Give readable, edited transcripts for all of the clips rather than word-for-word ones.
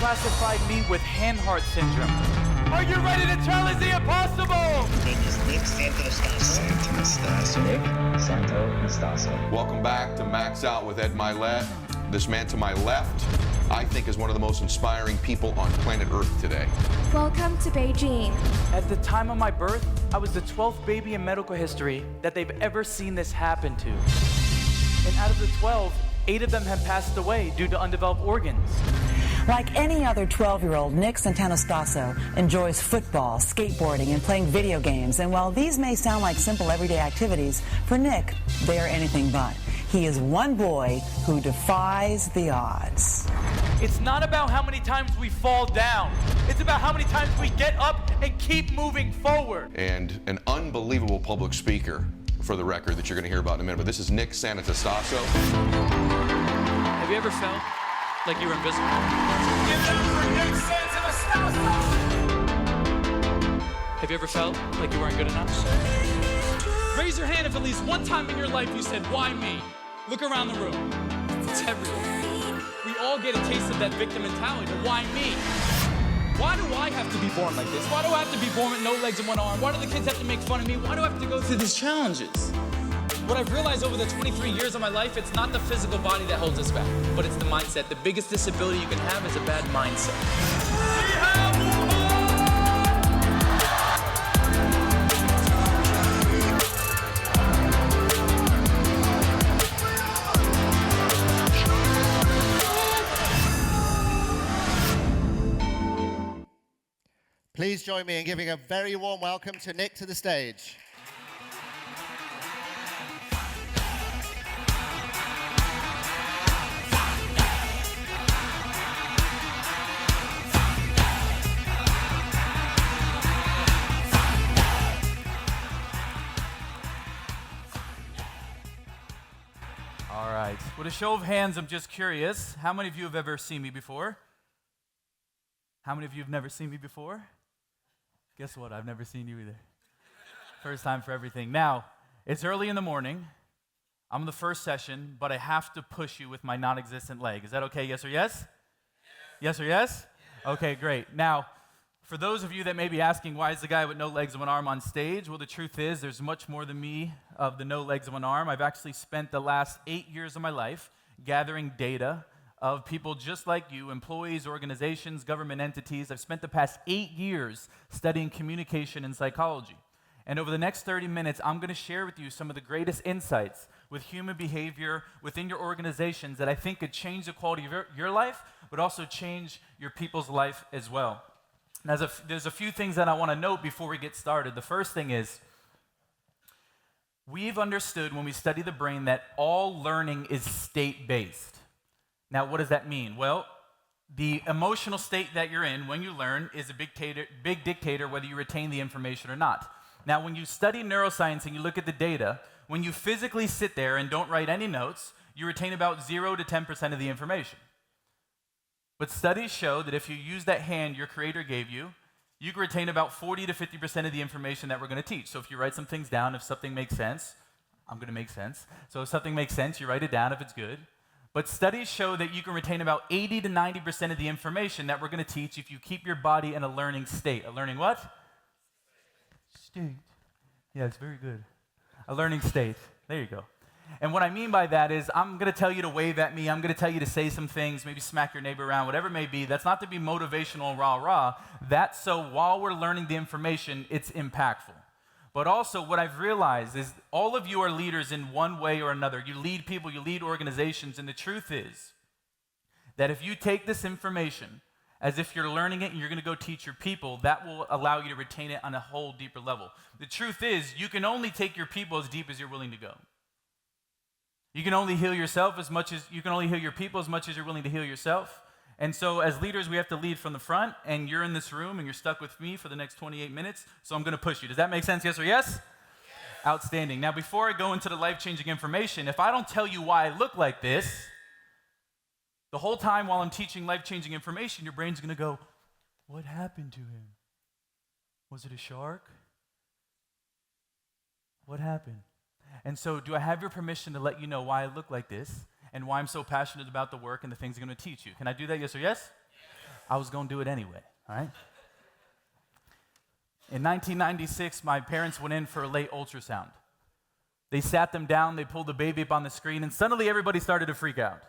classified me with hand-heart syndrome. Are you ready to challenge the impossible? His name is Nick Santonastasso. Nick Santonastasso. Welcome back to Max Out with Ed Milet. This man to my left, I think, is one of the most inspiring people on planet Earth today. Welcome to Beijing. At the time of my birth, I was the 12th baby in medical history that they've ever seen this happen to. And out of the 12, 8 of them have passed away due to undeveloped organs. Like any other 12-year-old, Nick Santonastasso enjoys football, skateboarding, and playing video games. And while these may sound like simple everyday activities, for Nick, they are anything but. He is one boy who defies the odds. It's not about how many times we fall down. It's about how many times we get up and keep moving forward. And an unbelievable public speaker, for the record, that you're going to hear about in a minute. But this is Nick Santonastasso. Have you ever felt like you were invisible? Give it up for Nick Santonastasso! Have you ever felt like you weren't good enough? Raise your hand if at least one time in your life you said, why me? Look around the room. It's everyone. We all get a taste of that victim mentality, but why me? Why do I have to be born like this? Why do I have to be born with no legs and one arm? Why do the kids have to make fun of me? Why do I have to go through these challenges? What I've realized over the 23 years of my life, it's not the physical body that holds us back, but it's the mindset. The biggest disability you can have is a bad mindset. Please join me in giving a very warm welcome to Nick to the stage. All right. With a show of hands, I'm just curious, how many of you have ever seen me before? How many of you have never seen me before? Guess what? I've never seen you either. First time for everything. Now, it's early in the morning. I'm in the first session, but I have to push you with my non-existent leg. Is that okay? Yes or yes? Yes or yes? Okay, great. Now, for those of you that may be asking, why is the guy with no legs and one arm on stage? Well, the truth is, there's much more than me of the no legs and one arm. I've actually spent the last 8 years of my life gathering data of people just like you, employees, organizations, government entities. I've spent the past 8 years studying communication and psychology. And over the next 30 minutes, I'm going to share with you some of the greatest insights with human behavior within your organizations that I think could change the quality of your life, but also change your people's life as well. Now, there's a few things that I want to note before we get started. The first thing is, we've understood when we study the brain that all learning is state-based. Now, what does that mean? Well, the emotional state that you're in when you learn is a big dictator whether you retain the information or not. Now, when you study neuroscience and you look at the data, when you physically sit there and don't write any notes, you retain about 0 to 10% of the information. But studies show that if you use that hand your creator gave you, you can retain about 40 to 50% of the information that we're going to teach. So if you write some things down, if something makes sense, I'm going to make sense. So if something makes sense, you write it down if it's good. But studies show that you can retain about 80 to 90% of the information that we're going to teach if you keep your body in a learning state. A learning what? State. Yeah, it's very good. A learning state. There you go. And what I mean by that is I'm going to tell you to wave at me. I'm going to tell you to say some things, maybe smack your neighbor around, whatever it may be. That's not to be motivational and rah-rah. That's so while we're learning the information, it's impactful. But also what I've realized is all of you are leaders in one way or another. You lead people, you lead organizations, and the truth is that if you take this information as if you're learning it and you're going to go teach your people, that will allow you to retain it on a whole deeper level. The truth is you can only take your people as deep as you're willing to go. You can only heal yourself as much as you can only heal your people as much as you're willing to heal yourself. And so as leaders, we have to lead from the front, and you're in this room, and you're stuck with me for the next 28 minutes, so I'm going to push you. Does that make sense, yes or yes? Yes. Outstanding. Now, before I go into the life-changing information, if I don't tell you why I look like this, the whole time while I'm teaching life-changing information, your brain's going to go, what happened to him? Was it a shark? What happened? And so do I have your permission to let you know why I look like this and why I'm so passionate about the work and the things I'm going to teach you? Can I do that, yes or yes? I was going to do it anyway, all right? In 1996, my parents went in for a late ultrasound. They sat them down, they pulled the baby up on the screen, and suddenly everybody started to freak out.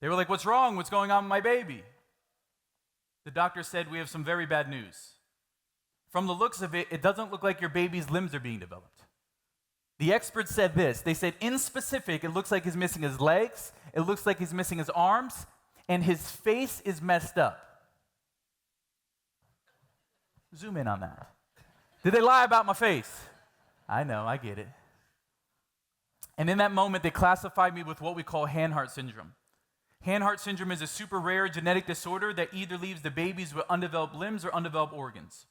They were like, what's wrong? What's going on with my baby? The doctor said, we have some very bad news. From the looks of it, it doesn't look like your baby's limbs are being developed. The experts said this. They said, in specific, it looks like he's missing his legs, it looks like he's missing his arms, and his face is messed up. Zoom in on that. Did they lie about my face? I know, I get it. And in that moment, they classified me with what we call hand-heart syndrome. Hand-heart syndrome is a super rare genetic disorder that either leaves the babies with undeveloped limbs or undeveloped organs.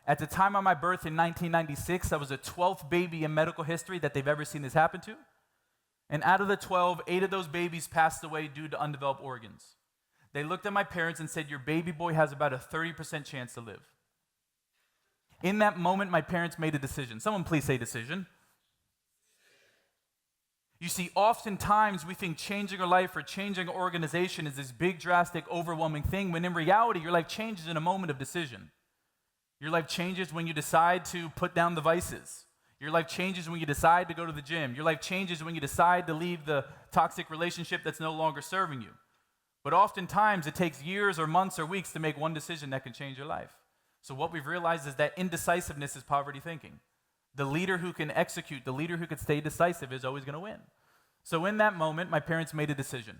At the time of my birth in 1996, I was the 12th baby in medical history that they've ever seen this happen to. And out of the 12, 8 of those babies passed away due to undeveloped organs. They looked at my parents and said, your baby boy has about a 30% chance to live. In that moment, my parents made a decision. Someone please say decision. You see, oftentimes we think changing our life or changing our organization is this big, drastic, overwhelming thing, when in reality, your life changes in a moment of decision. Your life changes when you decide to put down the vices. Your life changes when you decide to go to the gym. Your life changes when you decide to leave the toxic relationship that's no longer serving you. But oftentimes, it takes years or months or weeks to make one decision that can change your life. So what we've realized is that indecisiveness is poverty thinking. The leader who can execute, the leader who can stay decisive is always going to win. So in that moment, my parents made a decision.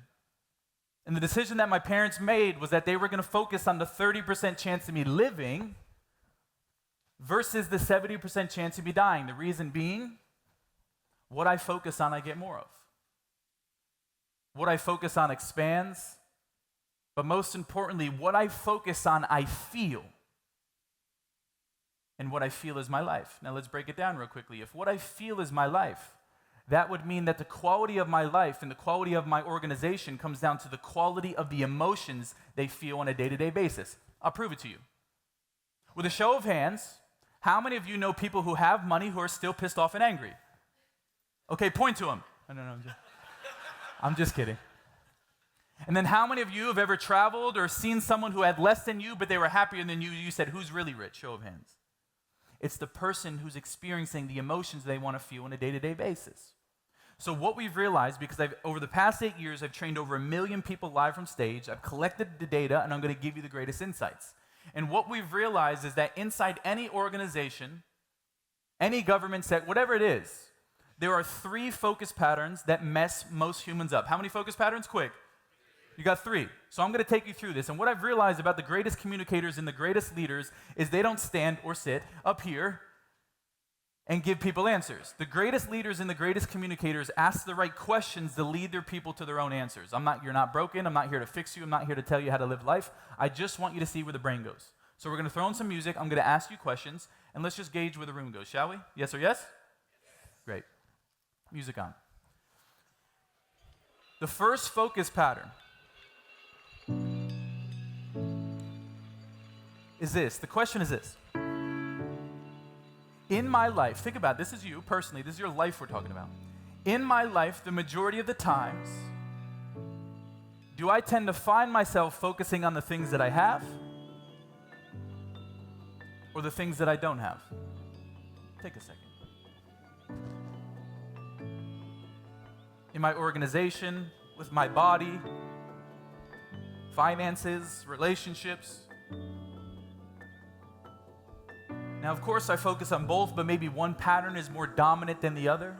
And the decision that my parents made was that they were going to focus on the 30% chance of me living versus the 70% chance of me dying. The reason being, what I focus on, I get more of. What I focus on expands. But most importantly, what I focus on, I feel. And what I feel is my life. Now let's break it down real quickly. If what I feel is my life, that would mean that the quality of my life and the quality of my organization comes down to the quality of the emotions they feel on a day-to-day basis. I'll prove it to you. With a show of hands, how many of you know people who have money who are still pissed off and angry? Okay, point to them. No, I'm just kidding. And then how many of you have ever traveled or seen someone who had less than you, but they were happier than you? You said, who's really rich? Show of hands. It's the person who's experiencing the emotions they want to feel on a day-to-day basis. So what we've realized, because over the past 8 years, I've trained over 1 million people live from stage, I've collected the data, and I'm going to give you the greatest insights. And what we've realized is that inside any organization, any government set, whatever it is, there are 3 focus patterns that mess most humans up. How many focus patterns? Quick. You got 3. So I'm going to take you through this. And what I've realized about the greatest communicators and the greatest leaders is they don't stand or sit up here and give people answers. The greatest leaders and the greatest communicators ask the right questions to lead their people to their own answers. You're not broken. I'm not here to fix you. I'm not here to tell you how to live life. I just want you to see where the brain goes. So we're going to throw in some music. I'm going to ask you questions, and let's just gauge where the room goes, shall we? Yes or yes? Great. Music on. The first focus pattern is this. The question is this. In my life, think about it, this is you personally, this is your life we're talking about. In my life, the majority of the times, do I tend to find myself focusing on the things that I have or the things that I don't have? Take a second. In my organization, with my body, finances, relationships. Now, of course, I focus on both, but maybe one pattern is more dominant than the other.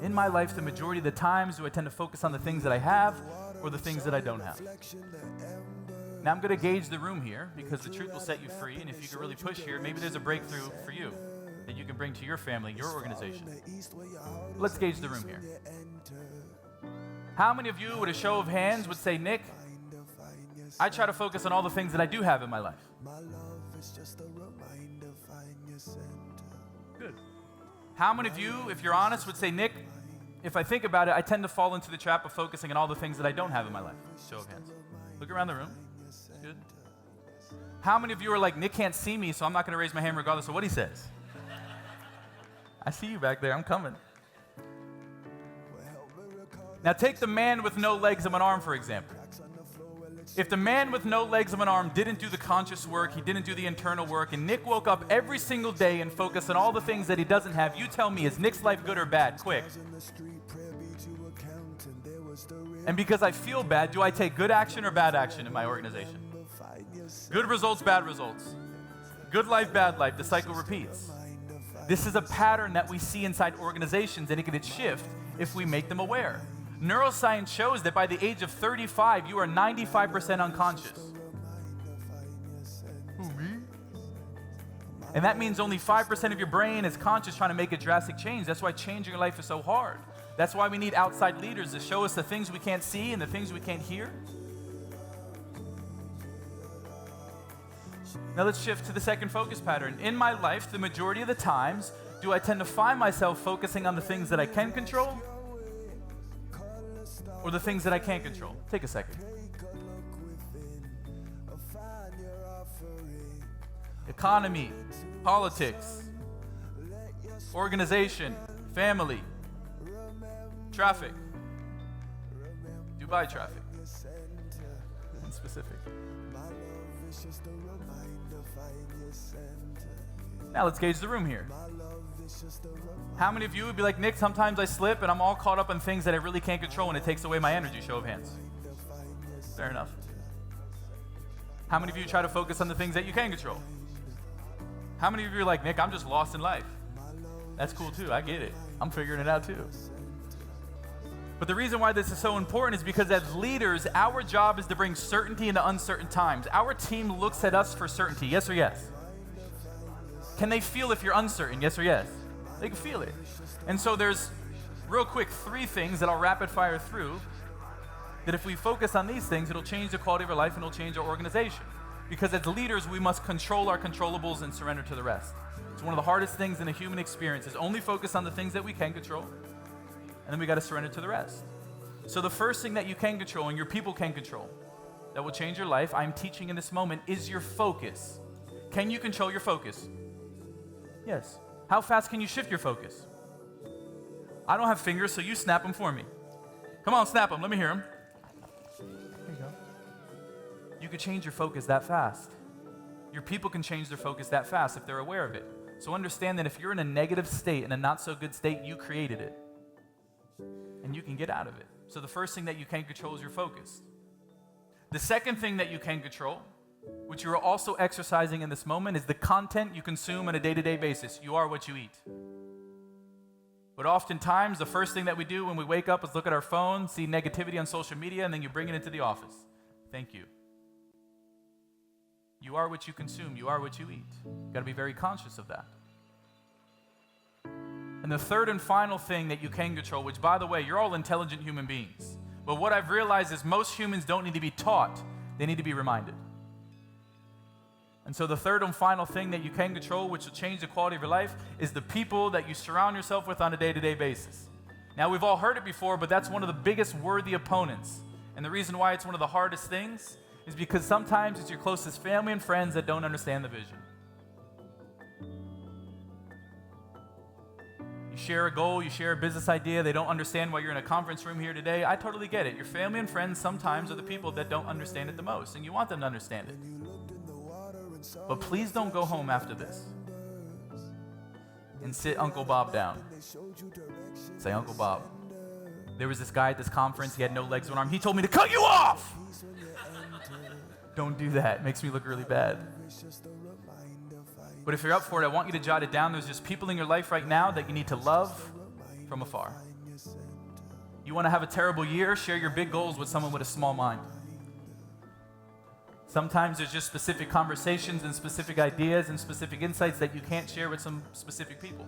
In my life, the majority of the times, do I tend to focus on the things that I have or the things that I don't have? Now, I'm going to gauge the room here because the truth will set you free, and if you can really push here, maybe there's a breakthrough for you that you can bring to your family, your organization. Let's gauge the room here. How many of you, with a show of hands, would say, Nick, I try to focus on all the things that I do have in my life? Good. How many of you, if you're honest, would say, Nick, if I think about it, I tend to fall into the trap of focusing on all the things that I don't have in my life? Show of hands. Look around the room. Good. How many of you are like, Nick can't see me, so I'm not going to raise my hand regardless of what he says? I see you back there. I'm coming. Now take the man with no legs and an arm, for example. If the man with no legs of an arm didn't do the conscious work, he didn't do the internal work, and Nick woke up every single day and focused on all the things that he doesn't have, you tell me, is Nick's life good or bad? Quick. And because I feel bad, do I take good action or bad action in my organization? Good results, bad results. Good life, bad life. The cycle repeats. This is a pattern that we see inside organizations, and it can shift if we make them aware. Neuroscience shows that by the age of 35, you are 95% unconscious. Who, me? And that means only 5% of your brain is conscious trying to make a drastic change. That's why changing your life is so hard. That's why we need outside leaders to show us the things we can't see and the things we can't hear. Now let's shift to the second focus pattern. In my life, the majority of the times, do I tend to find myself focusing on the things that I can control or the things that I can't control? Take a second. Economy, politics, organization, family, traffic, Dubai traffic, in specific. Now let's gauge the room here. How many of you would be like, Nick, sometimes I slip and I'm all caught up in things that I really can't control and it takes away my energy? Show of hands. Fair enough. How many of you try to focus on the things that you can control? How many of you are like, Nick, I'm just lost in life? That's cool too, I get it. I'm figuring it out too. But the reason why this is so important is because as leaders, our job is to bring certainty into uncertain times. Our team looks at us for certainty, yes or yes? Can they feel if you're uncertain, yes or yes? They can feel it. And so there's, real quick, 3 things that I'll rapid fire through that if we focus on these things, it'll change the quality of our life and it'll change our organization. Because as leaders, we must control our controllables and surrender to the rest. It's one of the hardest things in the human experience is only focus on the things that we can control, and then we got to surrender to the rest. So the first thing that you can control and your people can control that will change your life, I'm teaching in this moment, is your focus. Can you control your focus? Yes. How fast can you shift your focus? I don't have fingers, so you snap them for me. Come on, snap them. Let me hear them. There you go. You could change your focus that fast. Your people can change their focus that fast if they're aware of it. So understand that if you're in a negative state, in a not so good state, you created it. And you can get out of it. So the first thing that you can control is your focus. The second thing that you can control, which you are also exercising in this moment, is the content you consume on a day-to-day basis. You are what you eat. But oftentimes, the first thing that we do when we wake up is look at our phone, see negativity on social media, and then you bring it into the office. Thank you. You are what you consume. You are what you eat. You've got to be very conscious of that. And the third and final thing that you can control, which, by the way, you're all intelligent human beings. But what I've realized is most humans don't need to be taught. They need to be reminded. And so the third and final thing that you can control, which will change the quality of your life, is the people that you surround yourself with on a day-to-day basis. Now, we've all heard it before, but that's one of the biggest worthy opponents. And the reason why it's one of the hardest things is because sometimes it's your closest family and friends that don't understand the vision. You share a goal, you share a business idea, they don't understand why you're in a conference room here today. I totally get it. Your family and friends sometimes are the people that don't understand it the most, and you want them to understand it. But please don't go home after this and sit Uncle Bob down. Say, Uncle Bob, there was this guy at this conference, he had no legs, one arm. He told me to cut you off! Don't do that. It makes me look really bad. But if you're up for it, I want you to jot it down. There's just people in your life right now that you need to love from afar. You want to have a terrible year? Share your big goals with someone with a small mind. Sometimes there's just specific conversations and specific ideas and specific insights that you can't share with some specific people.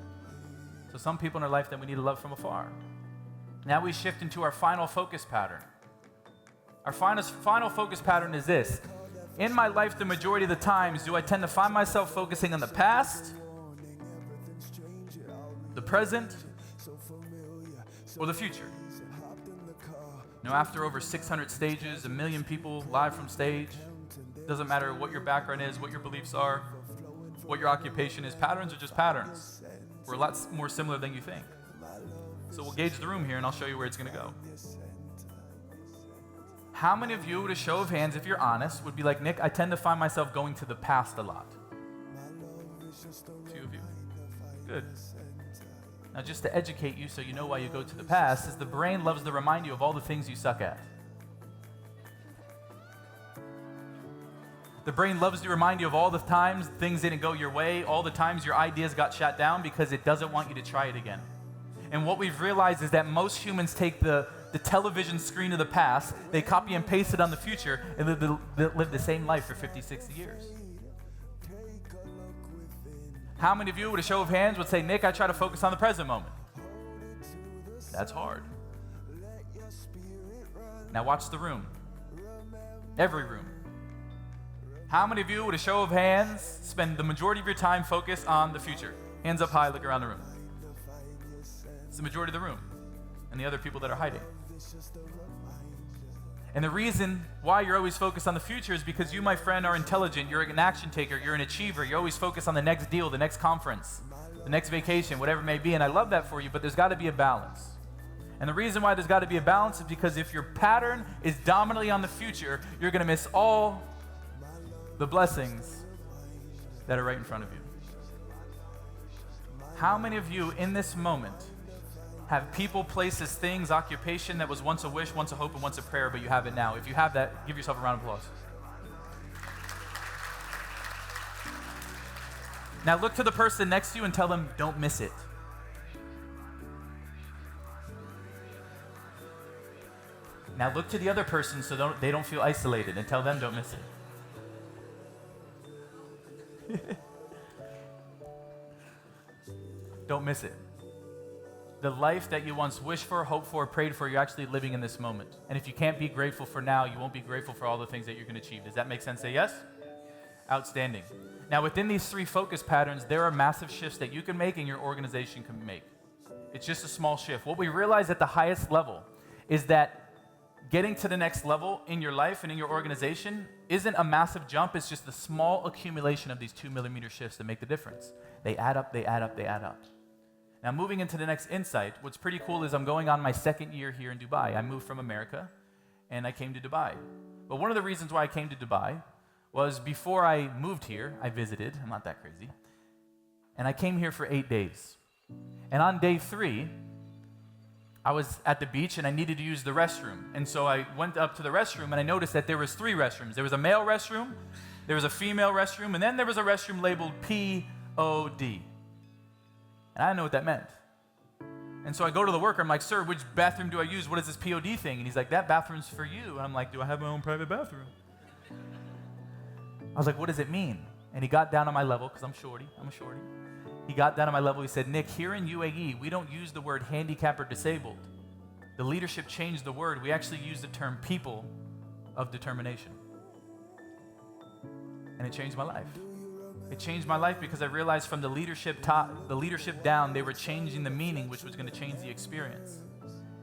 So some people in our life that we need to love from afar. Now we shift into our final focus pattern. Our final focus pattern is this. In my life, the majority of the times, do I tend to find myself focusing on the past, the present, or the future? Now, after over 600 stages, 1 million people live from stage, doesn't matter what your background is, what your beliefs are, what your occupation is, patterns are just patterns. We're a lot more similar than you think. So we'll gauge the room here and I'll show you where it's going to go. How many of you, with a show of hands, if you're honest, would be like, Nick, I tend to find myself going to the past a lot? Few of you. Good. Now, just to educate you so you know why you go to the past, is the brain loves to remind you of all the things you suck at. The brain loves to remind you of all the times things didn't go your way, all the times your ideas got shot down, because it doesn't want you to try it again. And what we've realized is that most humans take the television screen of the past, they copy and paste it on the future, and live the same life for 50, 60 years. How many of you, with a show of hands, would say, Nick, I try to focus on the present moment? That's hard. Now watch the room. Every room. How many of you, with a show of hands, spend the majority of your time focused on the future? Hands up high, look around the room. It's the majority of the room and the other people that are hiding. And the reason why you're always focused on the future is because you, my friend, are intelligent, you're an action taker, you're an achiever, you're always focused on the next deal, the next conference, the next vacation, whatever it may be, and I love that for you, but there's got to be a balance. And the reason why there's got to be a balance is because if your pattern is dominantly on the future, you're going to miss all the blessings that are right in front of you. How many of you in this moment have people, places, things, occupation that was once a wish, once a hope, and once a prayer, but you have it now? If you have that, give yourself a round of applause. Now look to the person next to you and tell them, don't miss it. Now look to the other person so they don't feel isolated, and tell them, don't miss it. Don't miss it. The life that you once wished for, hoped for, prayed for, you're actually living in this moment. And if you can't be grateful for now, you won't be grateful for all the things that you're going to achieve. Does that make sense? Say yes? Outstanding. Now, within these three focus patterns, there are massive shifts that you can make and your organization can make. It's just a small shift. What we realize at the highest level is that getting to the next level in your life and in your organization isn't a massive jump. It's just a small accumulation of these 2mm shifts that make the difference. They add up, they add up, they add up. Now, moving into the next insight, what's pretty cool is I'm going on my second year here in Dubai. I moved from America, and I came to Dubai. But one of the reasons why I came to Dubai was before I moved here, I visited. I'm not that crazy. And I came here for 8 days. And on day 3, I was at the beach, and I needed to use the restroom. And so I went up to the restroom, and I noticed that there was 3 restrooms. There was a male restroom, there was a female restroom, and then there was a restroom labeled P-O-D. And I didn't know what that meant. And so I go to the worker, I'm like, sir, which bathroom do I use? What is this POD thing? And he's like, that bathroom's for you. And I'm like, do I have my own private bathroom? I was like, what does it mean? And he got down on my level, because I'm a shorty. He got down on my level, he said, Nick, here in UAE, we don't use the word handicap or disabled. The leadership changed the word. We actually use the term people of determination. And it changed my life. It changed my life because I realized from the leadership down, they were changing the meaning, which was going to change the experience.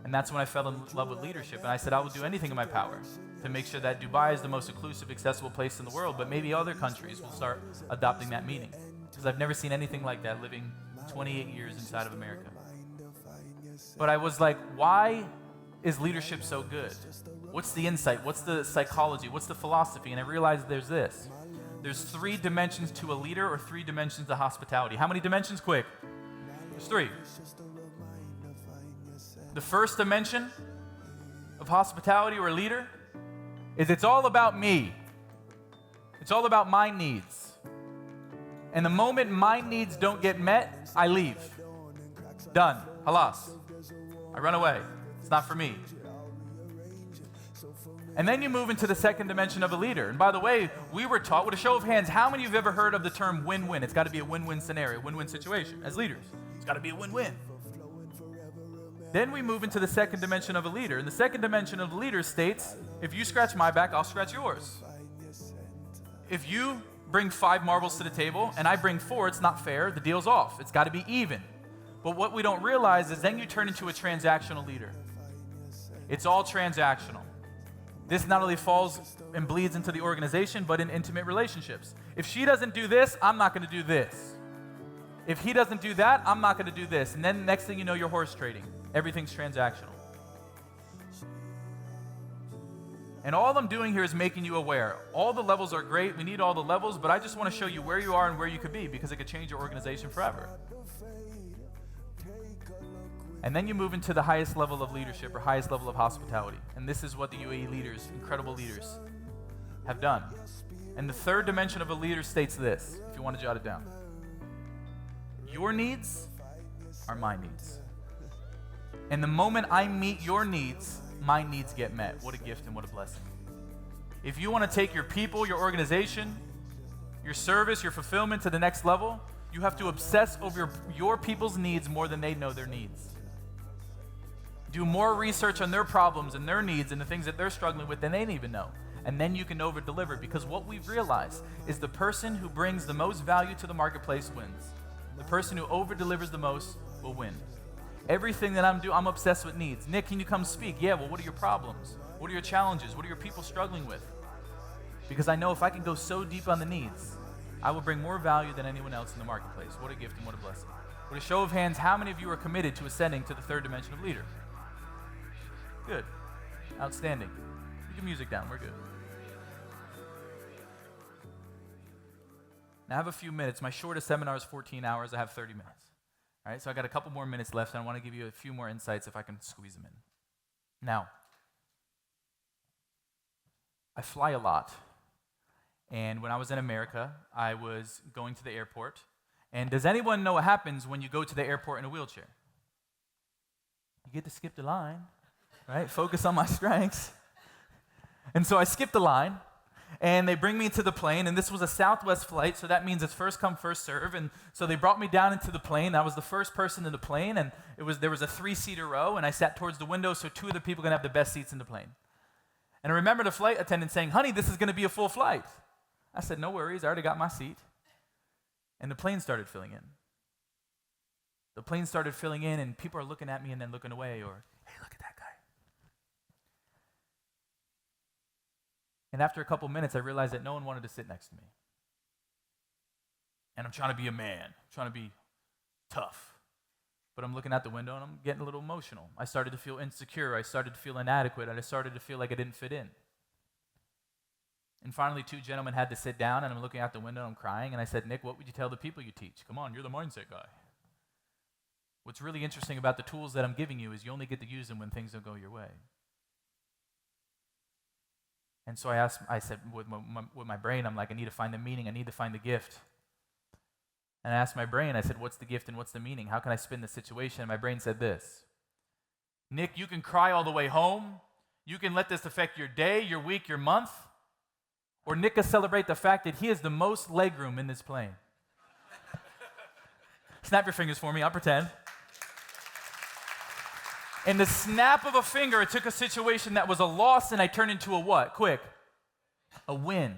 And that's when I fell in love with leadership. And I said, I will do anything in my power to make sure that Dubai is the most inclusive, accessible place in the world, but maybe other countries will start adopting that meaning. Because I've never seen anything like that living 28 years inside of America. But I was like, why is leadership so good? What's the insight? What's the psychology? What's the philosophy? And I realized there's this. There's 3 dimensions to a leader, or 3 dimensions to hospitality. How many dimensions? Quick. There's 3. The first dimension of hospitality or a leader is it's all about me. It's all about my needs. And the moment my needs don't get met, I leave. Done. Halas. I run away. It's not for me. And then you move into the second dimension of a leader. And by the way, we were taught, with a show of hands, how many of you have ever heard of the term win-win? It's got to be a win-win scenario, win-win situation. As leaders, it's got to be a win-win. Then we move into the second dimension of a leader. And the second dimension of a leader states, if you scratch my back, I'll scratch yours. If you bring 5 marbles to the table and I bring 4, it's not fair. The deal's off. It's got to be even. But what we don't realize is then you turn into a transactional leader. It's all transactional. This not only falls and bleeds into the organization, but in intimate relationships. If she doesn't do this, I'm not going to do this. If he doesn't do that, I'm not going to do this. And then next thing you know, you're horse trading. Everything's transactional. And all I'm doing here is making you aware. All the levels are great. We need all the levels, but I just want to show you where you are and where you could be because it could change your organization forever. And then you move into the highest level of leadership or highest level of hospitality. And this is what the UAE leaders, incredible leaders, have done. And the third dimension of a leader states this, if you want to jot it down. Your needs are my needs. And the moment I meet your needs, my needs get met. What a gift and what a blessing. If you want to take your people, your organization, your service, your fulfillment to the next level, you have to obsess over your people's needs more than they know their needs. Do more research on their problems and their needs and the things that they're struggling with than they even know. And then you can over-deliver, because what we've realized is the person who brings the most value to the marketplace wins. The person who over-delivers the most will win. Everything that I'm doing, I'm obsessed with needs. Nick, can you come speak? Yeah, well, what are your problems? What are your challenges? What are your people struggling with? Because I know if I can go so deep on the needs, I will bring more value than anyone else in the marketplace. What a gift and what a blessing. With a show of hands, how many of you are committed to ascending to the third dimension of leader? Good. Outstanding. Put your music down. We're good. Now I have a few minutes. My shortest seminar is 14 hours. I have 30 minutes. All right, so I got a couple more minutes left, and I want to give you a few more insights if I can squeeze them in. Now, I fly a lot. And when I was in America, I was going to the airport. And does anyone know what happens when you go to the airport in a wheelchair? You get to skip the line, right? Focus on my strengths. And so I skipped the line. And they bring me into the plane, and this was a Southwest flight, so that means it's first come, first serve. And so they brought me down into the plane. I was the first person in the plane, and there was a 3-seater row, and I sat towards the window, so 2 of the people can have the best seats in the plane. And I remember the flight attendant saying, "Honey, this is going to be a full flight." I said, "No worries, I already got my seat." And the plane started filling in. The plane started filling in, and people are looking at me and then looking away, or, "Hey, look at that guy." And after a couple minutes, I realized that no one wanted to sit next to me. And I'm trying to be a man, I'm trying to be tough. But I'm looking out the window and I'm getting a little emotional. I started to feel insecure, I started to feel inadequate, and I started to feel like I didn't fit in. And finally, 2 gentlemen had to sit down, and I'm looking out the window and I'm crying, and I said, "Nick, what would you tell the people you teach? Come on, you're the mindset guy. What's really interesting about the tools that I'm giving you is you only get to use them when things don't go your way." And so I said with my brain, I'm like, I need to find the meaning, I need to find the gift. And I asked my brain, I said, what's the gift and what's the meaning? How can I spin the situation? And my brain said this: Nick, you can cry all the way home. You can let this affect your day, your week, your month. Or Nick can celebrate the fact that he has the most legroom in this plane. Snap your fingers for me, I'll pretend. In the snap of a finger, it took a situation that was a loss and I turned into a what? Quick. A win.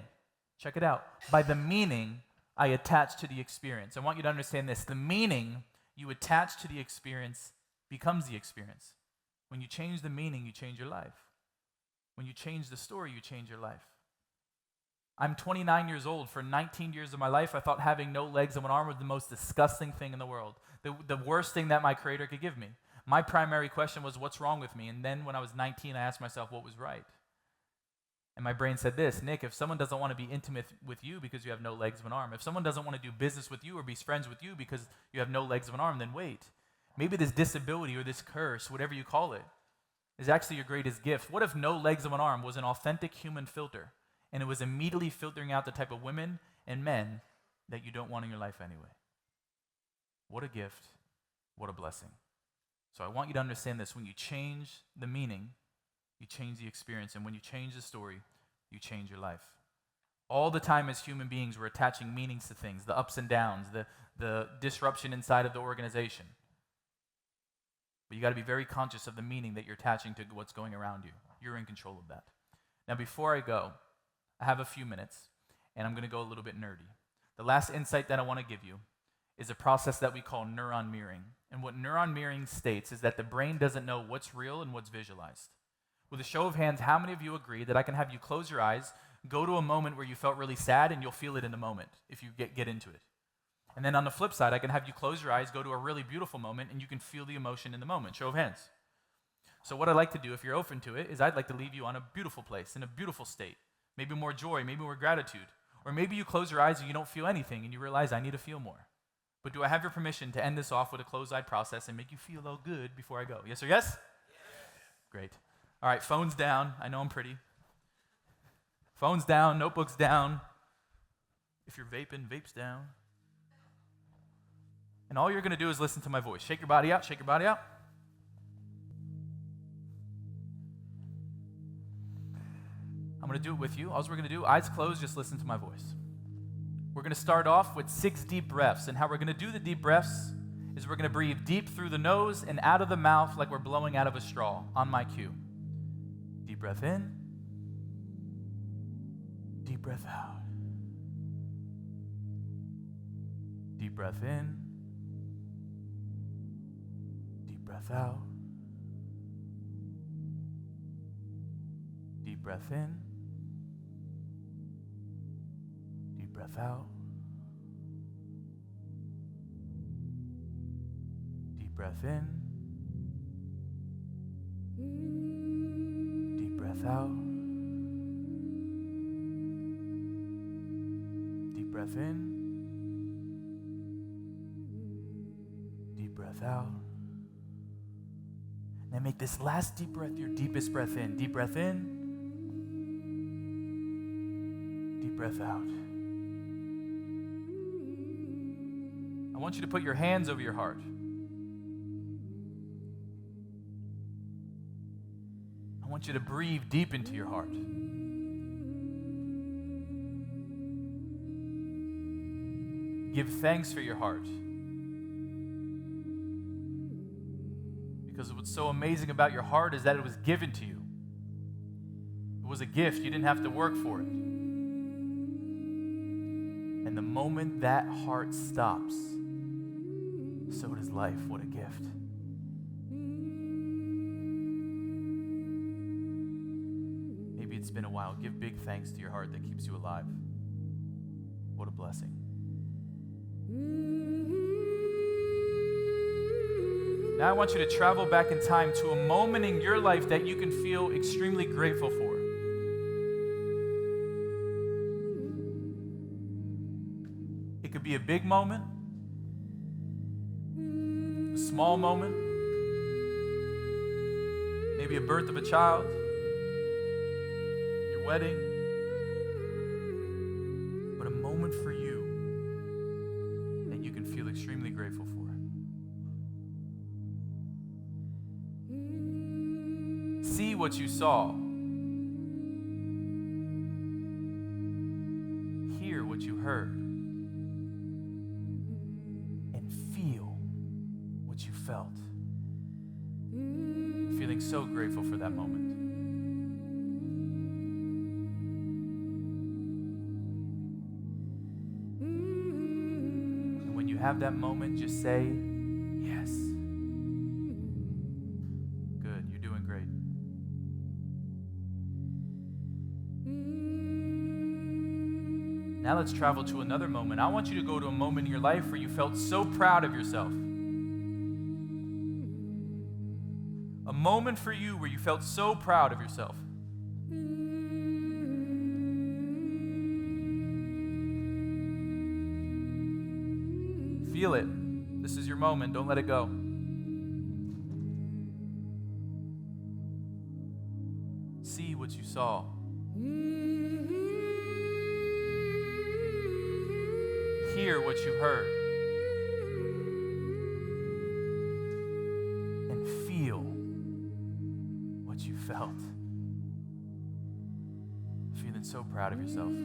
Check it out. By the meaning I attach to the experience. I want you to understand this. The meaning you attach to the experience becomes the experience. When you change the meaning, you change your life. When you change the story, you change your life. I'm 29 years old. For 19 years of my life, I thought having no legs and one arm was the most disgusting thing in the world. The worst thing that my Creator could give me. My primary question was, what's wrong with me? And then when I was 19, I asked myself, what was right? And my brain said this: Nick, if someone doesn't want to be intimate with you because you have no legs of an arm, if someone doesn't want to do business with you or be friends with you because you have no legs of an arm, then wait. Maybe this disability or this curse, whatever you call it, is actually your greatest gift. What if no legs of an arm was an authentic human filter, and it was immediately filtering out the type of women and men that you don't want in your life anyway? What a gift. What a blessing. So I want you to understand this. When you change the meaning, you change the experience. And when you change the story, you change your life. All the time as human beings, we're attaching meanings to things, the ups and downs, the disruption inside of the organization. But you got to be very conscious of the meaning that you're attaching to what's going around you. You're in control of that. Now, before I go, I have a few minutes, and I'm going to go a little bit nerdy. The last insight that I want to give you is a process that we call neuron mirroring. And what neuron mirroring states is that the brain doesn't know what's real and what's visualized. With a show of hands, how many of you agree that I can have you close your eyes, go to a moment where you felt really sad, and you'll feel it in the moment if you get into it? And then on the flip side, I can have you close your eyes, go to a really beautiful moment, and you can feel the emotion in the moment. Show of hands. So what I'd like to do, if you're open to it, is I'd like to leave you on a beautiful place, in a beautiful state. Maybe more joy, maybe more gratitude. Or maybe you close your eyes and you don't feel anything and you realize I need to feel more. But do I have your permission to end this off with a closed-eye process and make you feel all good before I go? Yes or yes? Great. All right, phones down. I know I'm pretty. Phones down, notebooks down. If you're vaping, vapes down. And all you're going to do is listen to my voice. Shake your body out, shake your body out. I'm going to do it with you. All we're going to do, eyes closed, just listen to my voice. We're going to start off with 6 deep breaths. And how we're going to do the deep breaths is we're going to breathe deep through the nose and out of the mouth like we're blowing out of a straw on my cue. Deep breath in. Deep breath out. Deep breath in. Deep breath out. Deep breath in. Deep breath out. Deep breath in. Deep breath out. Deep breath in. Deep breath out. Now make this last deep breath your deepest breath in. Deep breath in. Deep breath out. I want you to put your hands over your heart. I want you to breathe deep into your heart. Give thanks for your heart. Because what's so amazing about your heart is that it was given to you. It was a gift. You didn't have to work for it. And the moment that heart stops, so does life. What a gift. Maybe it's been a while. Give big thanks to your heart that keeps you alive. What a blessing. Now I want you to travel back in time to a moment in your life that you can feel extremely grateful for. It could be a big moment, a small moment, maybe a birth of a child, your wedding, but a moment for you that you can feel extremely grateful for. See what you saw. Hear what you heard. And feel what you felt. I'm feeling so grateful for that moment. And when you have that moment, just say, yes. Good, you're doing great. Now let's travel to another moment. I want you to go to a moment in your life where you felt so proud of yourself. A moment for you where you felt so proud of yourself. Feel it. This is your moment. Don't let it go. See what you saw. Hear what you heard. And feel what you felt. Feeling so proud of yourself. And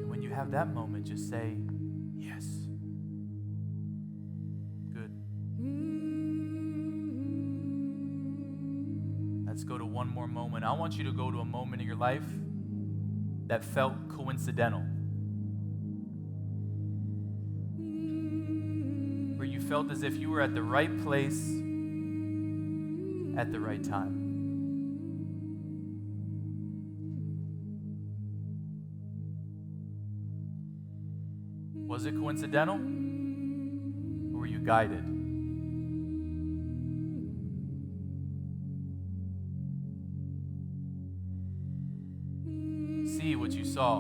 when you have that moment, just say, yes. Good. Let's go to one more moment. I want you to go to a moment in your life that felt coincidental. Where you felt as if you were at the right place at the right time. Was it coincidental? Or were you guided? See what you saw.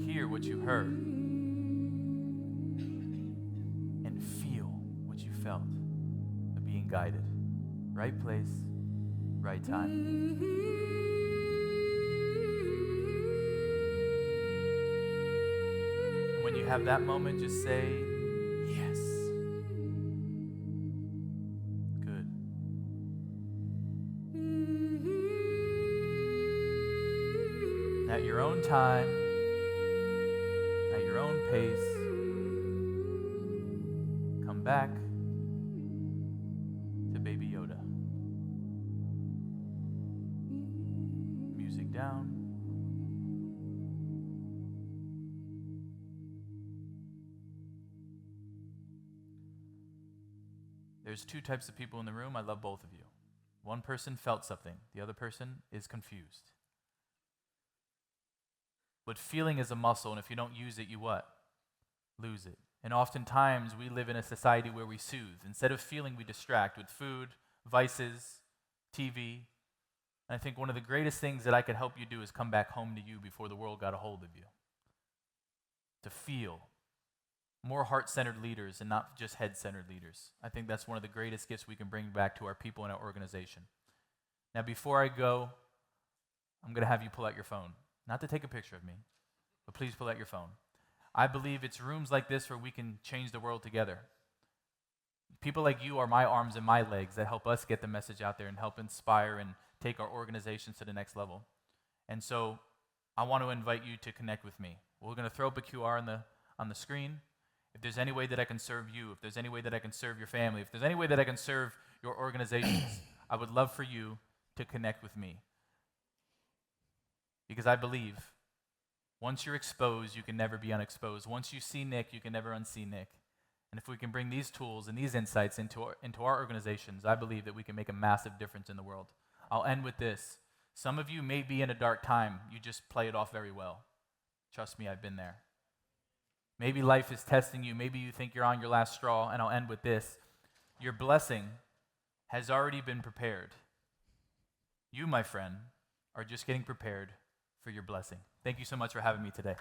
Hear what you heard. And feel what you felt of being guided. Right place, right time. And when you have that moment, just say, yes. Good. At your own time, at your own pace, come back to Baby Yoda. Music down. There's two types of people in the room. I love both of you. One person felt something. The other person is confused. But feeling is a muscle, and if you don't use it, you what? Lose it. And oftentimes, we live in a society where we soothe. Instead of feeling, we distract with food, vices, TV. And I think one of the greatest things that I could help you do is come back home to you before the world got a hold of you. To feel. More heart-centered leaders and not just head-centered leaders. I think that's one of the greatest gifts we can bring back to our people and our organization. Now, before I go, I'm going to have you pull out your phone. Not to take a picture of me, but please pull out your phone. I believe it's rooms like this where we can change the world together. People like you are my arms and my legs that help us get the message out there and help inspire and take our organizations to the next level. And so I want to invite you to connect with me. We're going to throw up a QR on the screen. If there's any way that I can serve you, if there's any way that I can serve your family, if there's any way that I can serve your organizations, I would love for you to connect with me. Because I believe once you're exposed, you can never be unexposed. Once you see Nick, you can never unsee Nick. And if we can bring these tools and these insights into our organizations, I believe that we can make a massive difference in the world. I'll end with this. Some of you may be in a dark time. You just play it off very well. Trust me, I've been there. Maybe life is testing you. Maybe you think you're on your last straw. And I'll end with this. Your blessing has already been prepared. You, my friend, are just getting prepared for your blessing. Thank you so much for having me today.